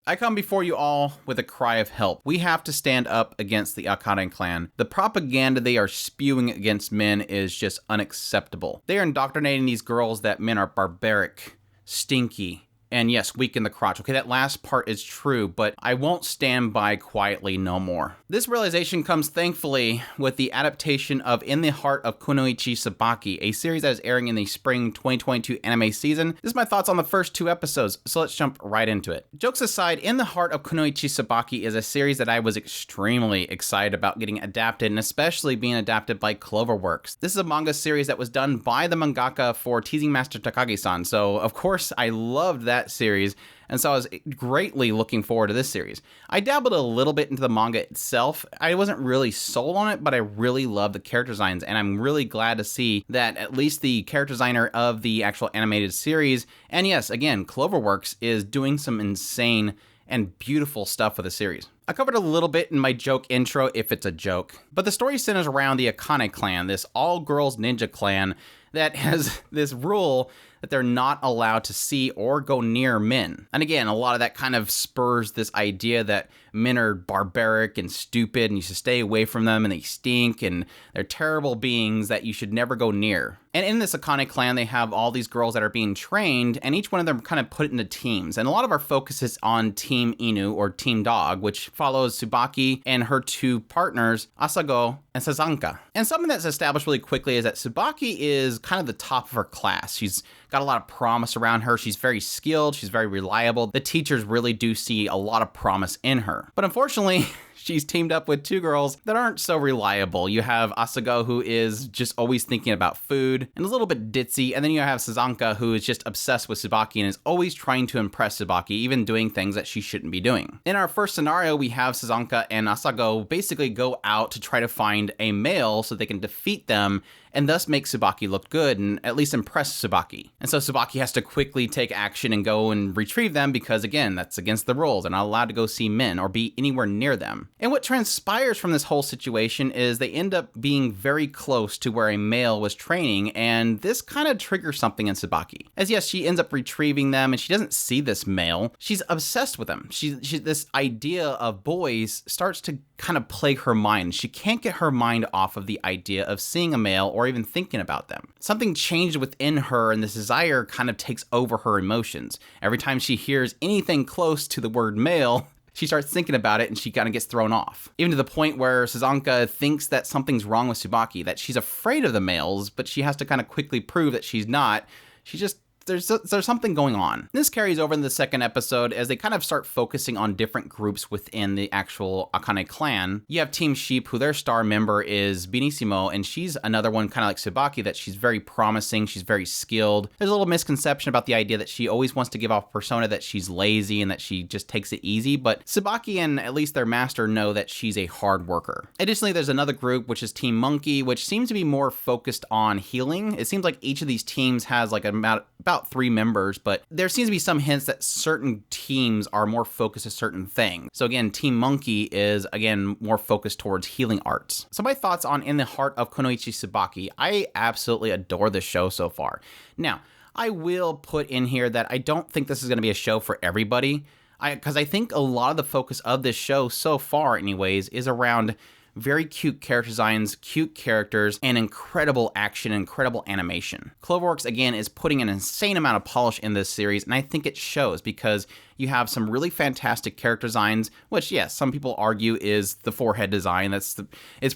I come before you all with a cry of help. We have to stand up against the Akane clan. The propaganda they are spewing against men is just unacceptable. They are indoctrinating these girls that men are barbaric, stinky, and yes, weak in the crotch. Okay, that last part is true, but I won't stand by quietly no more. This realization comes thankfully with the adaptation of In the Heart of Kunoichi Tsubaki, a series that is airing in the spring 2022 anime season. This is my thoughts on the first 2 episodes, so let's jump right into it. Jokes aside, In the Heart of Kunoichi Tsubaki is a series that I was extremely excited about getting adapted, and especially being adapted by Cloverworks. This is a manga series that was done by the mangaka for Teasing Master Takagi-san, so of course I loved that series, and so I was greatly looking forward to this series. I dabbled a little bit into the manga itself. I wasn't really sold on it, but I really love the character designs, and I'm really glad to see that at least the character designer of the actual animated series, and yes, again, Cloverworks, is doing some insane and beautiful stuff with the series. I covered a little bit in my joke intro, if it's a joke, but the story centers around the Akane clan, this all-girls ninja clan that has this rule that they're not allowed to see or go near men. And again, a lot of that kind of spurs this idea that men are barbaric and stupid and you should stay away from them and they stink and they're terrible beings that you should never go near. And in this Akane clan, they have all these girls that are being trained, and each one of them kind of put into teams. And a lot of our focus is on Team Inu, or Team Dog, which follows Tsubaki and her 2 partners, Asago and Sazanka. And something that's established really quickly is that Tsubaki is kind of the top of her class. She's got a lot of promise around her. She's very skilled. She's very reliable. The teachers really do see a lot of promise in her. But unfortunately, she's teamed up with 2 girls that aren't so reliable. You have Asago, who is just always thinking about food and a little bit ditzy, and then you have Sazanka, who is just obsessed with Tsubaki and is always trying to impress Tsubaki, even doing things that she shouldn't be doing. In our first scenario, we have Sazanka and Asago basically go out to try to find a male so they can defeat them and thus make Tsubaki look good and at least impress Tsubaki. And so Tsubaki has to quickly take action and go and retrieve them because, again, that's against the rules. They're not allowed to go see men or be anywhere near them. And what transpires from this whole situation is they end up being very close to where a male was training, and this kind of triggers something in Tsubaki. As yes, she ends up retrieving them and she doesn't see this male. She's obsessed with him. This idea of boys starts to kind of plague her mind. She can't get her mind off of the idea of seeing a male or even thinking about them. Something changed within her, and this desire kind of takes over her emotions. Every time she hears anything close to the word male, she starts thinking about it and she kind of gets thrown off. Even to the point where Sazanka thinks that something's wrong with Tsubaki, that she's afraid of the males, but she has to kind of quickly prove that she's not. She just there's something going on. This carries over in the second episode as they kind of start focusing on different groups within the actual Akane clan. You have Team Sheep, who their star member is Benissimo, and she's another one kind of like Tsubaki, that she's very promising, she's very skilled. There's a little misconception about the idea that she always wants to give off a persona that she's lazy and that she just takes it easy, but Tsubaki and at least their master know that she's a hard worker. Additionally, there's another group, which is Team Monkey, which seems to be more focused on healing. It seems like each of these teams has like about 3 members, but there seems to be some hints that certain teams are more focused on certain things. So again, Team Monkey is, again, more focused towards healing arts. So my thoughts on In the Heart of Kunoichi Tsubaki. I absolutely adore this show so far. Now, I will put in here that I don't think this is going to be a show for everybody, because I think a lot of the focus of this show so far anyways is around very cute character designs, cute characters, and incredible action, incredible animation. Cloverworks, again, is putting an insane amount of polish in this series, and I think it shows because you have some really fantastic character designs, which, yes, some people argue is the forehead design. It's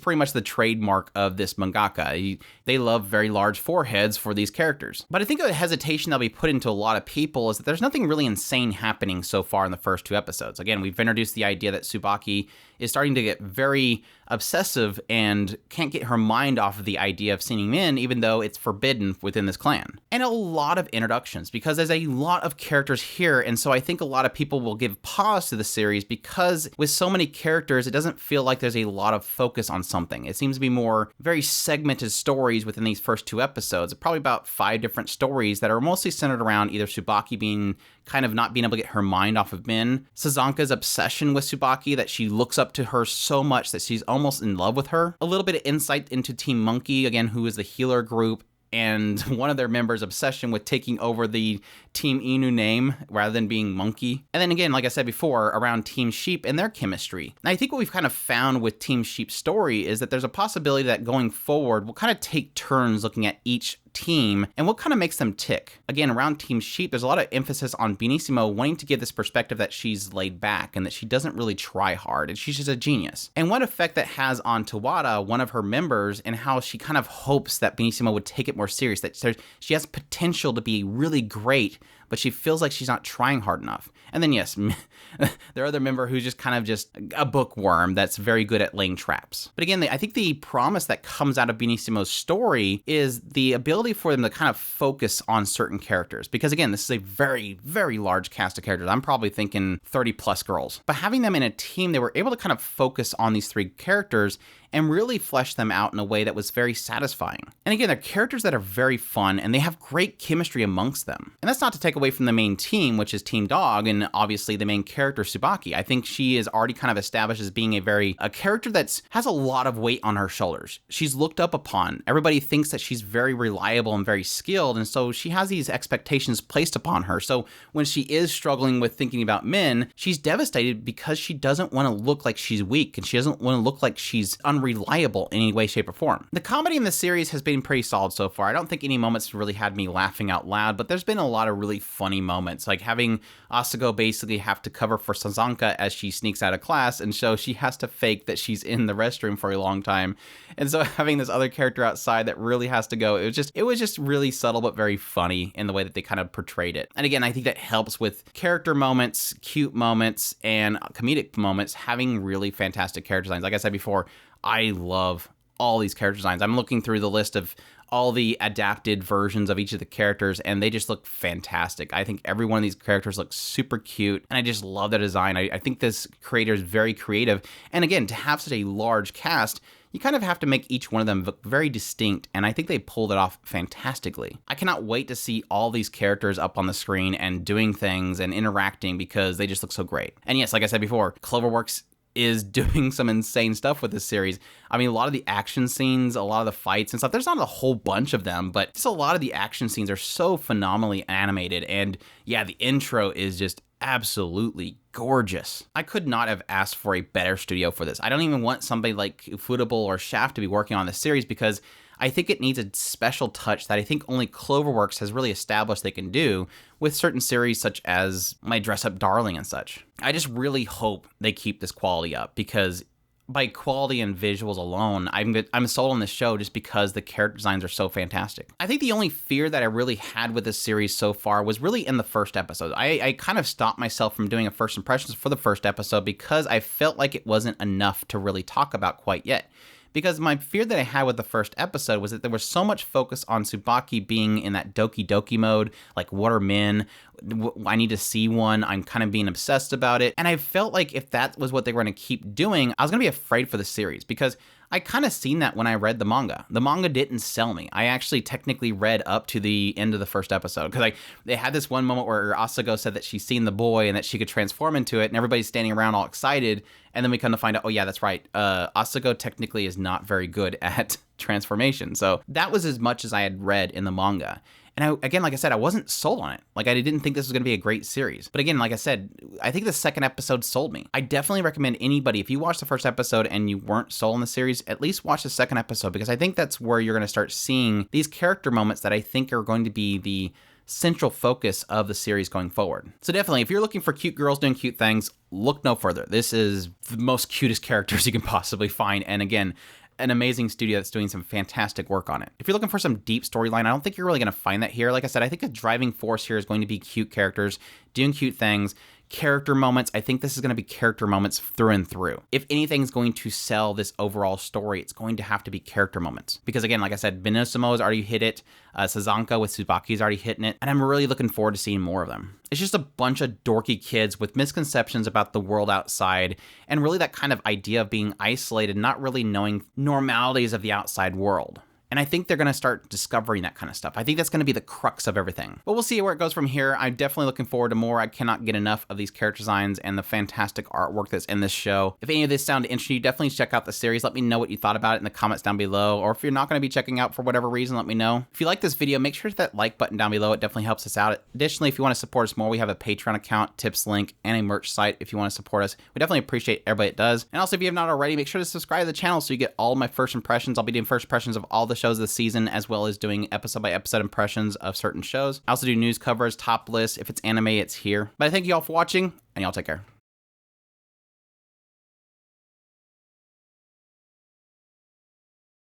pretty much the trademark of this mangaka. They love very large foreheads for these characters. But I think the hesitation that'll be put into a lot of people is that there's nothing really insane happening so far in the first 2 episodes. Again, we've introduced the idea that Tsubaki is starting to get very obsessive and can't get her mind off of the idea of seeing men, even though it's forbidden within this clan. And a lot of introductions, because there's a lot of characters here, and so I think a lot of people will give pause to the series because with so many characters, it doesn't feel like there's a lot of focus on something. It seems to be more very segmented stories within these first 2 episodes, probably about 5 different stories that are mostly centered around either Tsubaki being kind of not being able to get her mind off of men, Sazanka's obsession with Tsubaki, that she looks up to her so much that she's almost in love with her, a little bit of insight into Team Monkey, again, who is the healer group, and one of their members' obsession with taking over the Team Inu name rather than being monkey. And then again, like I said before, around Team Sheep and their chemistry. And I think what we've kind of found with Team Sheep's story is that there's a possibility that going forward, we'll kind of take turns looking at each team and what kind of makes them tick. Again, around Team Sheep, there's a lot of emphasis on Benissimo wanting to give this perspective that she's laid back and that she doesn't really try hard and she's just a genius. And what effect that has on Tawada, one of her members, and how she kind of hopes that Benissimo would take it more serious, that she has potential to be really great, but she feels like she's not trying hard enough. And then yes, their other member who's just kind of just a bookworm that's very good at laying traps. But again, I think the promise that comes out of Benissimo's story is the ability for them to kind of focus on certain characters. Because again, this is a very, very large cast of characters. I'm probably thinking 30 plus girls. But having them in a team, they were able to kind of focus on these 3 characters and really flesh them out in a way that was very satisfying. And again, they're characters that are very fun and they have great chemistry amongst them. And that's not to take away from the main team, which is Team Dog, and obviously the main character, Tsubaki. I think she is already kind of established as being a character that has a lot of weight on her shoulders. She's looked up upon. Everybody thinks that she's very reliable and very skilled, and so she has these expectations placed upon her. So when she is struggling with thinking about men, she's devastated because she doesn't want to look like she's weak, and she doesn't want to look like she's unreliable in any way, shape, or form. The comedy in the series has been pretty solid so far. I don't think any moments really had me laughing out loud, but there's been a lot of really funny moments, like having Asuko basically have to cover for Sazanka as she sneaks out of class, and so she has to fake that she's in the restroom for a long time. And so having this other character outside that really has to go, it was just really subtle but very funny in the way that they kind of portrayed it. And again, I think that helps with character moments, cute moments, and comedic moments, having really fantastic character designs. Like I said before, I love all these character designs. I'm looking through the list of all the adapted versions of each of the characters, and they just look fantastic. I think every one of these characters looks super cute, and I just love the design. I think this creator is very creative. And again, to have such a large cast, you kind of have to make each one of them look very distinct, and I think they pulled it off fantastically. I cannot wait to see all these characters up on the screen and doing things and interacting because they just look so great. And yes, like I said before, Cloverworks is doing some insane stuff with this series. I mean, a lot of the action scenes, a lot of the fights and stuff, there's not a whole bunch of them, but just a lot of the action scenes are so phenomenally animated. And yeah, the intro is just absolutely gorgeous. I could not have asked for a better studio for this. I don't even want somebody like Ufotable or Shaft to be working on this series because I think it needs a special touch that I think only Cloverworks has really established they can do with certain series such as My Dress Up Darling and such. I just really hope they keep this quality up because by quality and visuals alone, I'm sold on this show just because the character designs are so fantastic. I think the only fear that I really had with this series so far was really in the first episode. I kind of stopped myself from doing a first impressions for the first episode because I felt like it wasn't enough to really talk about quite yet. Because my fear that I had with the first episode was that there was so much focus on Tsubaki being in that Doki Doki mode, like what are men? I need to see one. I'm kind of being obsessed about it. And I felt like if that was what they were going to keep doing, I was going to be afraid for the series because I kind of seen that when I read the manga. The manga didn't sell me. I actually technically read up to the end of the first episode because they had this one moment where Asuko said that she's seen the boy and that she could transform into it, and everybody's standing around all excited. And then we come to find out, oh yeah, that's right. Asuko technically is not very good at transformation. So that was as much as I had read in the manga. And again, like I said, I wasn't sold on it. Like I didn't think this was going to be a great series. But again, like I said, I think the second episode sold me. I definitely recommend anybody, if you watch the first episode and you weren't sold on the series, at least watch the second episode because I think that's where you're going to start seeing these character moments that I think are going to be the central focus of the series going forward. So definitely, if you're looking for cute girls doing cute things, look no further. This is the most cutest characters you can possibly find. And again, an amazing studio that's doing some fantastic work on it. If you're looking for some deep storyline, I don't think you're really going to find that here. Like I said, I think the driving force here is going to be cute characters doing cute things, character moments. I think this is going to be character moments through and through. If anything's going to sell this overall story, it's going to have to be character moments. Because again, like I said, Benissimo has already hit it. Sazanka with Tsubaki's already hitting it. And I'm really looking forward to seeing more of them. It's just a bunch of dorky kids with misconceptions about the world outside and really that kind of idea of being isolated, not really knowing normalities of the outside world. And I think they're going to start discovering that kind of stuff. I think that's going to be the crux of everything. But we'll see where it goes from here. I'm definitely looking forward to more. I cannot get enough of these character designs and the fantastic artwork that's in this show. If any of this sounded interesting, you definitely check out the series. Let me know what you thought about it in the comments down below. Or if you're not going to be checking out for whatever reason, let me know. If you like this video, make sure to hit that like button down below. It definitely helps us out. Additionally, if you want to support us more, we have a Patreon account, tips link, and a merch site if you want to support us. We definitely appreciate everybody that does. And also, if you have not already, make sure to subscribe to the channel so you get all my first impressions. I'll be doing first impressions of all the shows this season, as well as doing episode by episode impressions of certain shows. I also do news covers, top lists. If it's anime, it's here. But I thank you all for watching, and y'all take care.